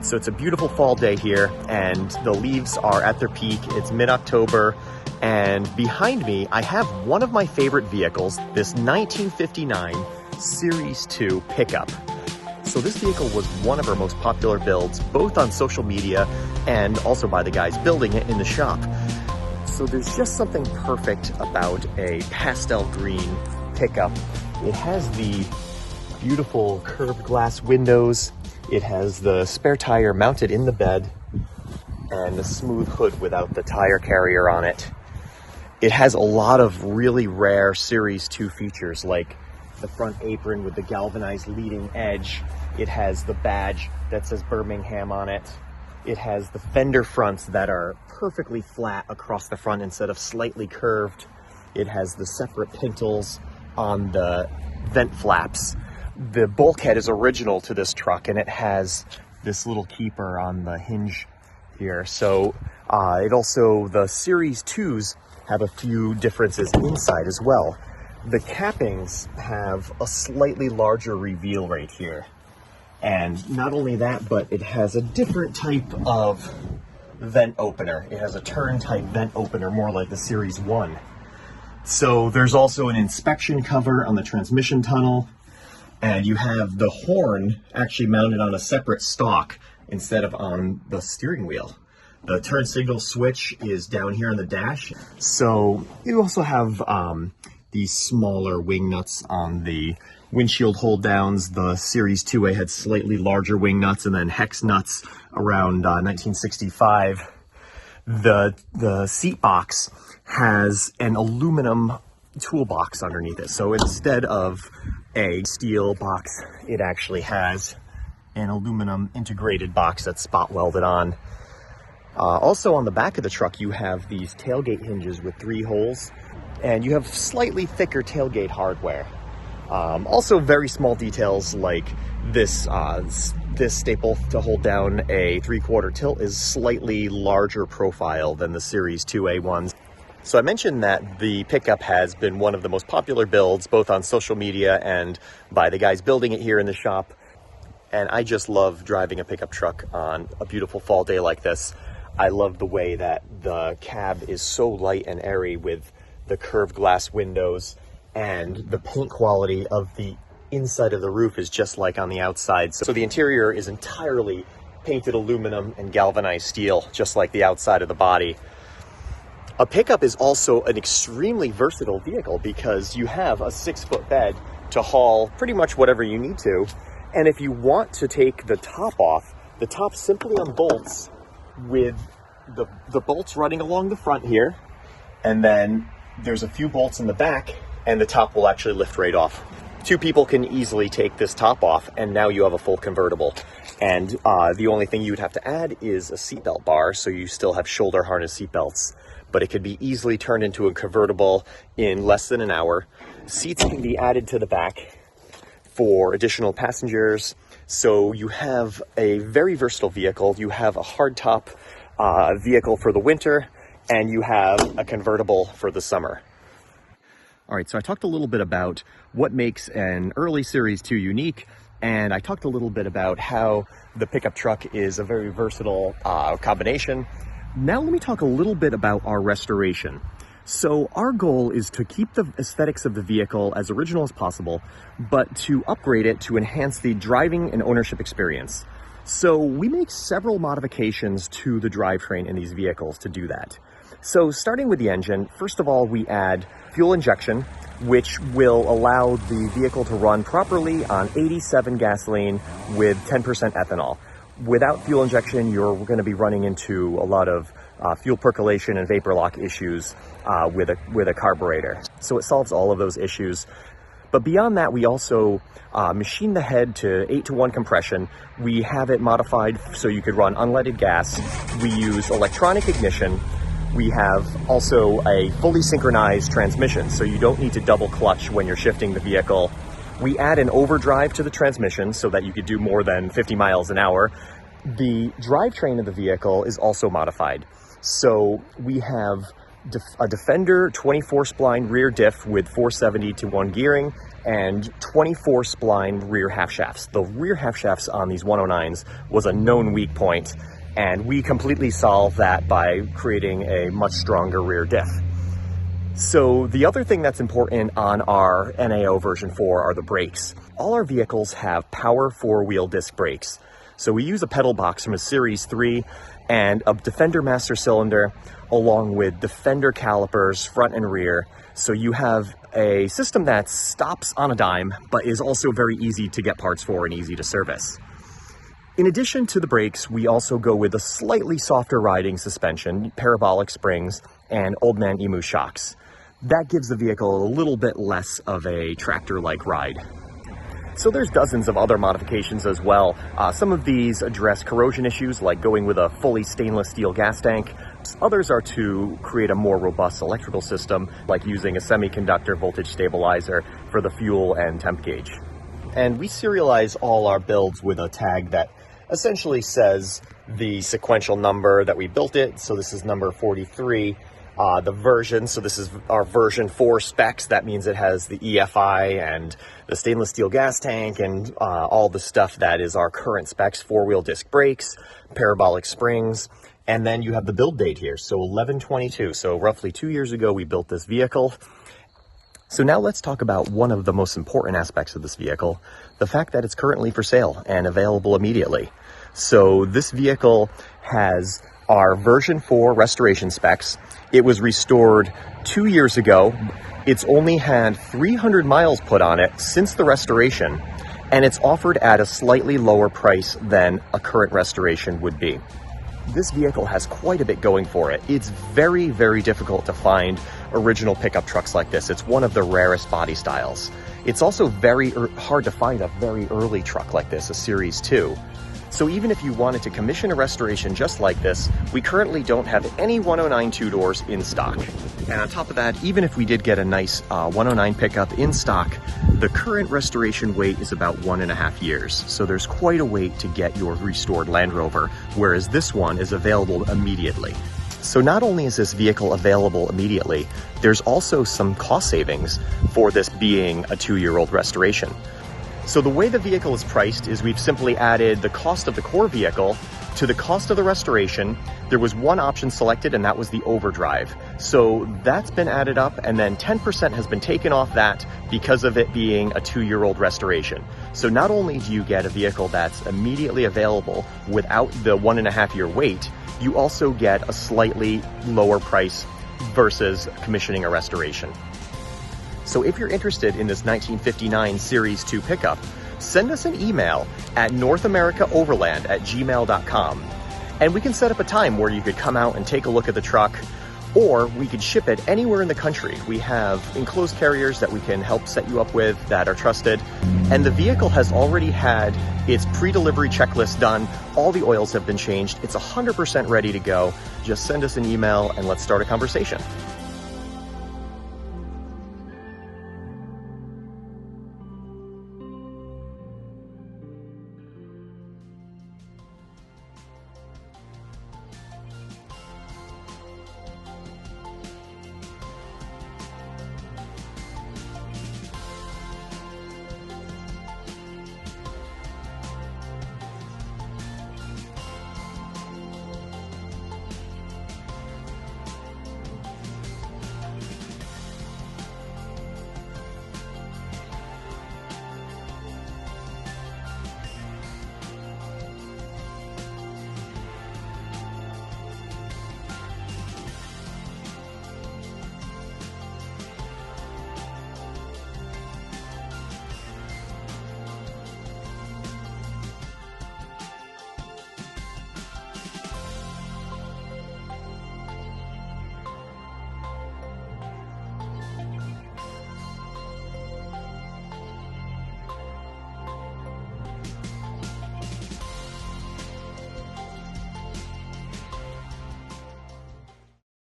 So it's a beautiful fall day here, and the leaves are at their peak. It's mid-October, and behind me, I have one of my favorite vehicles, this 1959 Series 2 pickup. So this vehicle was one of our most popular builds, both on social media and also by the guys building it in the shop. So there's just something perfect about a pastel green pickup. It has the beautiful curved glass windows. It has the spare tire mounted in the bed and the smooth hood without the tire carrier on it. It has a lot of really rare Series 2 features, like the front apron with the galvanized leading edge. It has the badge that says Birmingham on it. It has the fender fronts that are perfectly flat across the front instead of slightly curved. It has the separate pintles on the vent flaps. The bulkhead is original to this truck, and it has this little keeper on the hinge here. So the Series 2s have a few differences inside as well. The cappings have a slightly larger reveal right here. And not only that, but it has a different type of vent opener. It has a turn type vent opener, more like the Series 1. So there's also an inspection cover on the transmission tunnel. And you have the horn actually mounted on a separate stalk instead of on the steering wheel. The turn signal switch is down here on the dash. So you also have these smaller wing nuts on the windshield hold downs. The Series 2A had slightly larger wing nuts and then hex nuts around 1965. The seat box has an aluminum toolbox underneath it. So instead of a steel box, it actually has an aluminum integrated box that's spot welded on. Also on the back of the truck, you have these tailgate hinges with 3 holes, and you have slightly thicker tailgate hardware. Also very small details like this staple to hold down a 3/4 tilt is slightly larger profile than the Series 2A ones. So I mentioned that the pickup has been one of the most popular builds, both on social media and by the guys building it here in the shop. And I just love driving a pickup truck on a beautiful fall day like this. I love the way that the cab is so light and airy with the curved glass windows, and the paint quality of the inside of the roof is just like on the outside. So the interior is entirely painted aluminum and galvanized steel, just like the outside of the body. A pickup is also an extremely versatile vehicle because you have a 6-foot bed to haul pretty much whatever you need to. And if you want to take the top off, the top simply unbolts with the bolts running along the front here. And then there's a few bolts in the back, and the top will actually lift right off. 2 people can easily take this top off, and now you have a full convertible. And the only thing you would have to add is a seatbelt bar, so you still have shoulder harness seatbelts. But it could be easily turned into a convertible in less than an hour. Seats can be added to the back for additional passengers. So you have a very versatile vehicle. You have a hardtop vehicle for the winter, and you have a convertible for the summer. All right, so I talked a little bit about what makes an early Series 2 unique, and I talked a little bit about how the pickup truck is a very versatile combination. Now let me talk a little bit about our restoration. So our goal is to keep the aesthetics of the vehicle as original as possible, but to upgrade it to enhance the driving and ownership experience. So we make several modifications to the drivetrain in these vehicles to do that. So starting with the engine, first of all, we add fuel injection, which will allow the vehicle to run properly on 87 gasoline with 10% ethanol. Without fuel injection, you're going to be running into a lot of fuel percolation and vapor lock issues with a carburetor. So it solves all of those issues. But beyond that, we also machine the head to 8-to-1 compression. We have it modified so you could run unleaded gas. We use electronic ignition. We have also a fully synchronized transmission, so you don't need to double clutch when you're shifting the vehicle. We add an overdrive to the transmission so that you could do more than 50 miles an hour. The drivetrain of the vehicle is also modified. So we have a Defender 24 spline rear diff with 470 to 1 gearing and 24 spline rear half shafts. The rear half shafts on these 109s was a known weak point, and we completely solved that by creating a much stronger rear diff. So the other thing that's important on our NAO version 4 are the brakes. All our vehicles have power 4-wheel disc brakes. So we use a pedal box from a Series 3 and a Defender master cylinder along with Defender calipers front and rear. So you have a system that stops on a dime, but is also very easy to get parts for and easy to service. In addition to the brakes, we also go with a slightly softer riding suspension, parabolic springs, and Old Man Emu shocks. That gives the vehicle a little bit less of a tractor-like ride. So there's dozens of other modifications as well. Some of these address corrosion issues, like going with a fully stainless steel gas tank. Others are to create a more robust electrical system, like using a semiconductor voltage stabilizer for the fuel and temp gauge. And we serialize all our builds with a tag that essentially says the sequential number that we built it. So this is number 43. The version, so this is our version 4 specs. That means it has the EFI and the stainless steel gas tank and all the stuff that is our current specs, 4-wheel disc brakes, parabolic springs, and then you have the build date here, so 11/22. So roughly 2 years ago, we built this vehicle. So now let's talk about one of the most important aspects of this vehicle, the fact that it's currently for sale and available immediately. So this vehicle has our version 4 restoration specs. It was restored 2 years ago. It's only had 300 miles put on it since the restoration, and it's offered at a slightly lower price than a current restoration would be. This vehicle has quite a bit going for it. It's very, very difficult to find original pickup trucks like this. It's one of the rarest body styles. It's also very hard to find a very early truck like this, a Series 2. So even if you wanted to commission a restoration just like this, we currently don't have any 109 two-doors in stock. And on top of that, even if we did get a nice 109 pickup in stock, the current restoration wait is about 1.5 years. So there's quite a wait to get your restored Land Rover, whereas this one is available immediately. So not only is this vehicle available immediately, there's also some cost savings for this being a 2-year-old restoration. So the way the vehicle is priced is we've simply added the cost of the core vehicle to the cost of the restoration. There was one option selected, and that was the overdrive. So that's been added up, and then 10% has been taken off that because of it being a 2-year-old restoration. So not only do you get a vehicle that's immediately available without the 1.5-year wait, you also get a slightly lower price versus commissioning a restoration. So if you're interested in this 1959 Series 2 pickup, send us an email at northamericauoverland@gmail.com, and we can set up a time where you could come out and take a look at the truck, or we could ship it anywhere in the country. We have enclosed carriers that we can help set you up with that are trusted, and the vehicle has already had its pre-delivery checklist done. All the oils have been changed. It's 100% ready to go. Just send us an email and let's start a conversation.